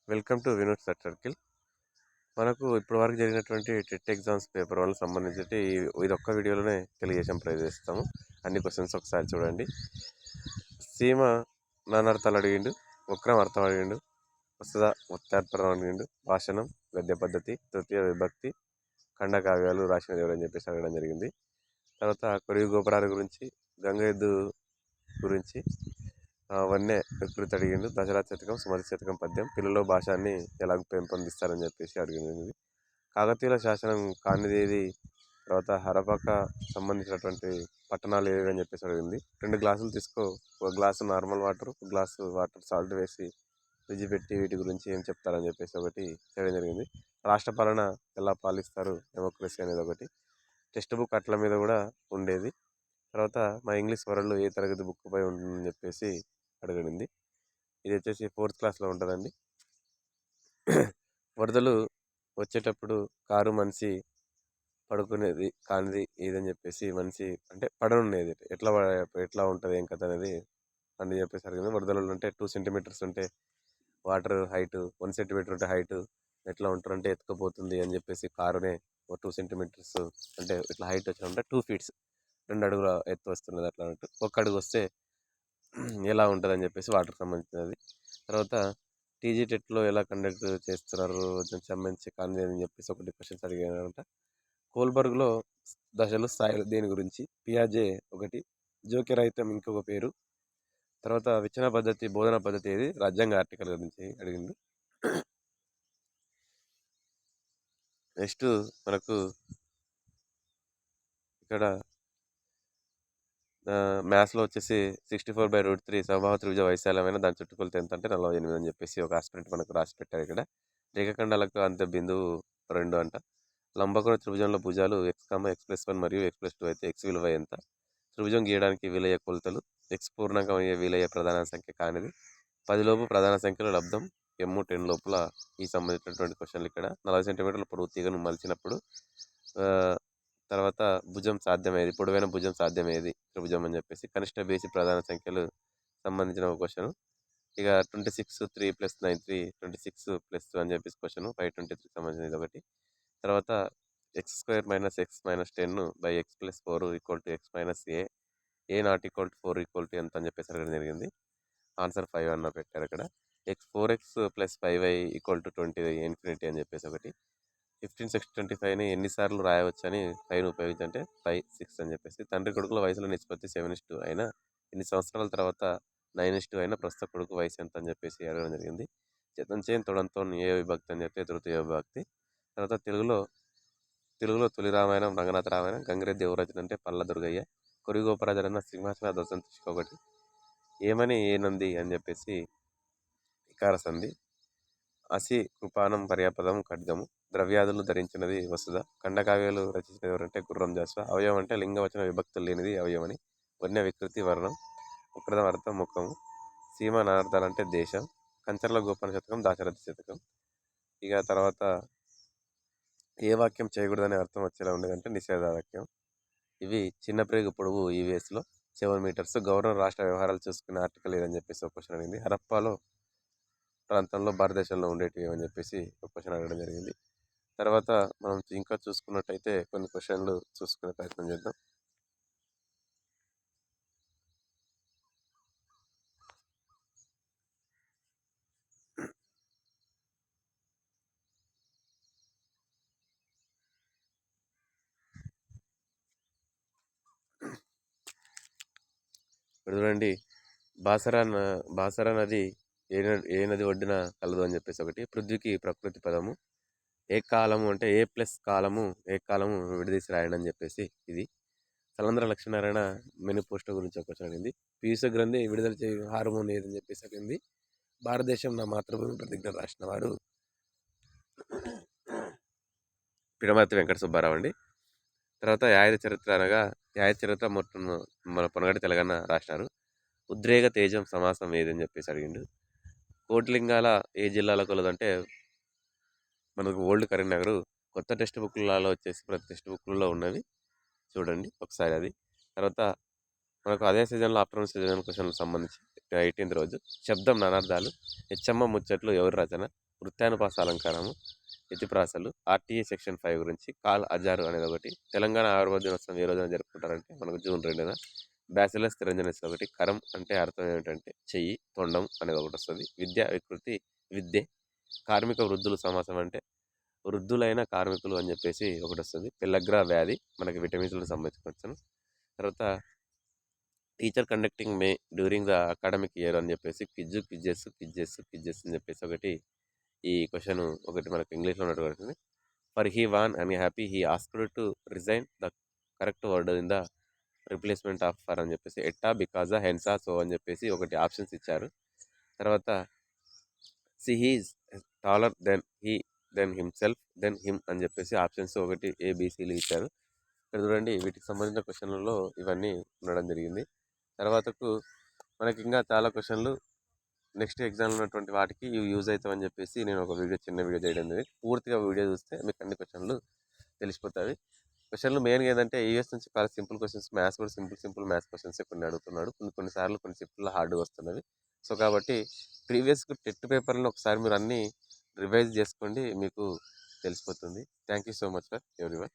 Welcome to Vinod sir circle. మనకు ఇప్పటివరకు జరిగినటువంటి టెట్ ఎగ్జామ్స్ పేపర్ వన్ సంబంధించి ఇది ఒక్క వీడియోలోనే తెలియజేసాం ప్రయత్నిస్తాము. అన్ని క్వశ్చన్స్ ఒకసారి చూడండి. సీమ నానార్థాలు అడిగిండు, వక్రం అర్థం అడిగిండు, వస్తుందా ఉత్తాత్పరం అడిగిండు, భాషణం, గద్య పద్ధతి, తృతీయ విభక్తి, ఖండకావ్యాలు రాసినది ఎవరని చెప్పేసి అడగడం జరిగింది. తర్వాత కొరివి గోపురాల గురించి, గంగ ఎద్దు గురించి, వన్నే ప్రకృతి అడిగిండు, దశరథ శతకం, సుమతి శతకం పద్యం, పిల్లలో భాషాన్ని ఎలా పెంపొందిస్తారని చెప్పేసి అడిగింది. కాకతీయుల శాసనం కానిదేది, తర్వాత హరప్పక సంబంధించినటువంటి పట్టణాలు ఏవి అని చెప్పేసి అడిగింది. 2 గ్లాసులు తీసుకో, ఒక గ్లాసు నార్మల్ వాటర్, ఒక గ్లాసు వాటర్ సాల్ట్ వేసి ఫ్రిడ్జ్ పెట్టి వీటి గురించి ఏం చెప్తారని చెప్పేసి ఒకటి చేయడం జరిగింది. రాష్ట్ర పాలన ఎలా పాలిస్తారు, డెమోక్రసీ అనేది ఒకటి. టెక్స్ట్ బుక్ అట్ల మీద కూడా ఉండేది. తర్వాత మా ఇంగ్లీష్ వరల్డ్ ఏ తరగతి బుక్ పై ఉంటుందని చెప్పేసి అడగడింది. ఇది వచ్చేసి 4th క్లాస్లో ఉంటుందండి. వరదలు వచ్చేటప్పుడు కారు మనిషి పడుకునేది కానిది ఏదని చెప్పేసి మనిషి అంటే పడనుండేది ఎట్లా ఉంటుంది ఏం కథ అనేది అని చెప్పేసి అడిగింది. వరదలు అంటే 2 సెంటీమీటర్స్ ఉంటే వాటర్ హైట్, 1 సెంటీమీటర్ ఉంటే హైట్ ఎట్లా ఉంటారంటే ఎత్తుకుపోతుంది అని చెప్పేసి కారునే 2 సెంటీమీటర్స్ అంటే ఇట్లా హైట్ వచ్చిన 2 ఫీట్స్ 2 అడుగుల ఎత్తు వస్తున్నది అట్లా అన్నట్టు. 1 అడుగు వస్తే ఎలా ఉంటుంది అని చెప్పేసి వాటర్కి సంబంధించినది. తర్వాత టీజీ టెట్లో ఎలా కండక్ట్ చేస్తున్నారు దానికి సంబంధించి కానీ అని చెప్పేసి ఒకటి క్వశ్చన్స్ అడిగానంట. కోల్బర్గ్లో దశలు స్థాయిలు దేని గురించి, పియాజే ఒకటి, జోక్యరహితం ఇంకొక పేరు, తర్వాత విచన పద్ధతి బోధన పద్ధతి ఏది, రాజ్యాంగ ఆర్టికల్ గురించి అడిగిండు. నెక్స్ట్ మనకు ఇక్కడ మ్యాథ్స్లో వచ్చేసి 64/√3 సమబాహు త్రిభుజ వైశాల్యమైన దాని చుట్టుకొలత ఎంత అంటే 48 అని చెప్పేసి ఒక ఆస్పిరెంట్ మనకు రాసి పెట్టారు. ఇక్కడ రేఖఖండాలకు అంత బిందువు 2 అంట. లంబకోణ త్రిభుజంలో భుజాలు x(x+1) మరియు x+2 అయితే x విలువ ఎంత? త్రిభుజం గీయడానికి వీలయ్యే కొలతలు, x పూర్ణాంకం అయ్యే వీలయ్యే ప్రధాన సంఖ్య కానిది, 10 లోపు ప్రధాన సంఖ్యలో లబ్ధం, M10 లోపల ఈ సంబంధించినటువంటి క్వశ్చన్లు. ఇక్కడ 40 సెంటీమీటర్ల పొడవు తీగను మలిచినప్పుడు తర్వాత భుజం సాధ్యమయ్యేది, పొడవైన భుజం సాధ్యమయ్యేది త్రిభుజం అని చెప్పేసి కనిష్ట బేసి ప్రధాన సంఖ్యలు సంబంధించిన ఒక క్వశ్చన్. ఇక 26 3 + 9 3 26 + 2 అని చెప్పేసి క్వశ్చన్ 523 సంబంధించిన ఇది ఒకటి. తర్వాత x² - x - 10/x+4 = x - a ≠ 4 ఎంత అని చెప్పేసి అడగడం జరిగింది. ఆన్సర్ 5 అన్న పెట్టారు అక్కడ. 4x + 5y = 20 అని చెప్పేసి ఒకటి. 15 6 25ని ఎన్నిసార్లు రాయవచ్చని 5ని ఉపయోగించంటే 5 6 అని చెప్పేసి. తండ్రి కొడుకుల వయసులో నిష్పత్తి 7:2 అయినా ఎన్ని సంవత్సరాల తర్వాత 9:2 అయినా ప్రస్తుత కొడుకు వయసు ఎంత అని చెప్పేసి అడగడం జరిగింది. చేతన్ తొడంతో ఏ విభక్తి అని చెప్తే తృతీయ విభక్తి. తర్వాత తెలుగులో తొలి రామాయణం రంగనాథ రామాయణం. గంగిరెద్దు ఎవరు రచన అంటే పల్ల దుర్గయ్య. కొరివి గోపరాజన్న సింహాసన దశంతిష్క ఒకటి. ఏమని ఏనంది అని చెప్పేసి ఇకార సంధి. అసి కృపానం పర్యాపదం ఖడ్గము. ద్రవ్యాదులు ధరించినది వసుధ. ఖండకావ్యాలు రచించినది ఎవరంటే గుర్రం జాషువా. అవయవం అంటే లింగవచన విభక్తులు లేనిది అవయవని. వన్య వికృతి వర్ణం. ఉక్రదం అర్థం ముఖము. సీమ నానార్థాలు అంటే దేశం. కంచర్ల గోపన శతకం, దాశరథి శతకం. ఇక తర్వాత ఏ వాక్యం చేయకూడదనే అర్థం వచ్చేలా ఉండేదంటే నిషేధ వాక్యం. ఇవి చిన్న ప్రేగు పొడవు ఈవీఎస్లో 7 మీటర్స్. గవర్నర్ రాష్ట్ర వ్యవహారాలు చూసుకునే ఆర్టికల్ ఏదని చెప్పేసి ఒక క్వశ్చన్ అడిగింది. హరప్పాలో ప్రాంతంలో భారతదేశంలో ఉండేటివి అని చెప్పేసి ఒక క్వశ్చన్ అడగడం జరిగింది. తర్వాత మనం ఇంకా చూసుకున్నట్టయితే కొన్ని క్వశ్చన్లు చూసుకునే ప్రయత్నం చేద్దాం. ఇప్పుడు చూడండి, బాసరా నది ఏ నది ఒడ్డున కలదు అని చెప్పేసి ఒకటి. పృథ్వీకి ప్రకృతి పదము. ఏ కాలము అంటే ఏ కాలము విడదీసి రాయడం అని చెప్పేసి ఇది. సలంద్ర లక్ష్మీనారాయణ మెనిపోస్టో గురించి ఒక క్వశ్చన్ అడిగింది. పీయూష గ్రంథి విడుదల చేయ హార్మోన్ ఏదని చెప్పేసి అడిగింది. భారతదేశం నా మాతృభూమి ప్రతిజ్ఞ రాసిన వారు పిడమర్తి వెంకట సుబ్బారావు అండి. తర్వాత యాయద చరిత్ర మొత్తం మన పొనగటి తెలంగాణ రాసినారు. ఉద్రేక తేజం సమాసం ఏదని చెప్పేసి అడిగిండు. కోటిలింగాల ఏ జిల్లాలో కలదంటే మనకు ఓల్డ్ కరీంనగర్. కొత్త టెక్స్ట్ బుక్లలో వచ్చేసి ప్రతి టెక్స్ట్ బుక్లలో ఉన్నవి చూడండి ఒకసారి అది. తర్వాత మనకు అదే సీజన్లో ఆఫ్టర్నూన్ సీజన్ క్వశ్చన్లకు సంబంధించి 18th రోజు శబ్దం నానార్థాలు. హెచ్చమ్మ ముచ్చట్లు ఎవరి రచన, వృత్తానుపాస అలంకారము, యతిప్రాసలు, ఆర్టీఏ సెక్షన్ 5 గురించి, కాల్ అజారు అనేది ఒకటి, తెలంగాణ ఆవిర్భావ దినోత్సవం ఏ రోజున జరుపుకుంటారంటే మనకు జూన్ 2న, బ్యాసిలస్ థిరంజనస్ ఒకటి, కరం అంటే అర్థం ఏమిటంటే చెయ్యి, తొండం అనేది ఒకటి వస్తుంది, విద్య వికృతి విద్యే, కార్మిక వృద్ధులు సమాసం అంటే వృద్ధులైన కార్మికులు అని చెప్పేసి ఒకటి వస్తుంది, పిల్లగ్రా వ్యాధి మనకి విటమిన్స్లకు సంబంధించిన తర్వాత teacher conducting May during the academic year అని చెప్పేసి క్విజ్జెస్ అని చెప్పేసి ఒకటి ఈ క్వశ్చన్ ఒకటి మనకు ఇంగ్లీష్లో ఉన్నటువంటి for he won and happy he asked to resign the correct word in the replacement of for అని చెప్పేసి ఎట్టా బికాజా హెన్సా సో అని చెప్పేసి ఒకటి ఆప్షన్స్ ఇచ్చారు. తర్వాత C he's taller than himself than him అని చెప్పేసి ఆప్షన్స్ ఒకటి ఏబిసిలు ఇచ్చారు. ఇక్కడ చూడండి వీటికి సంబంధించిన క్వశ్చన్లలో ఇవన్నీ ఉండడం జరిగింది. తర్వాతకు మనకి ఇంకా చాలా క్వశ్చన్లు నెక్స్ట్ ఎగ్జామ్లో ఉన్నటువంటి వాటికి ఇవి యూజ్ అవుతామని చెప్పేసి నేను ఒక చిన్న వీడియో చేయడం జరిగింది. పూర్తిగా వీడియో చూస్తే మీకు అన్ని క్వశ్చన్లు తెలిసిపోతాయి. క్వశ్చన్లు మెయిన్గా ఏంటంటే యూఎస్ నుంచి చాలా సింపుల్ క్వశ్చన్స్, మ్యాథ్స్ కూడా సింపుల్ మ్యాథ్స్ క్వశ్చన్స్ కొన్ని అడుగుతున్నాడు, కొన్నిసార్లు కొన్ని సింపుల్ హార్డ్గా వస్తున్నవి. సో కాబట్టి ప్రీవియస్గా టెట్ పేపర్లను ఒకసారి మీరు అన్నీ రివైజ్ చేసుకోండి, మీకు తెలిసిపోతుంది. Thank you so much for everyone.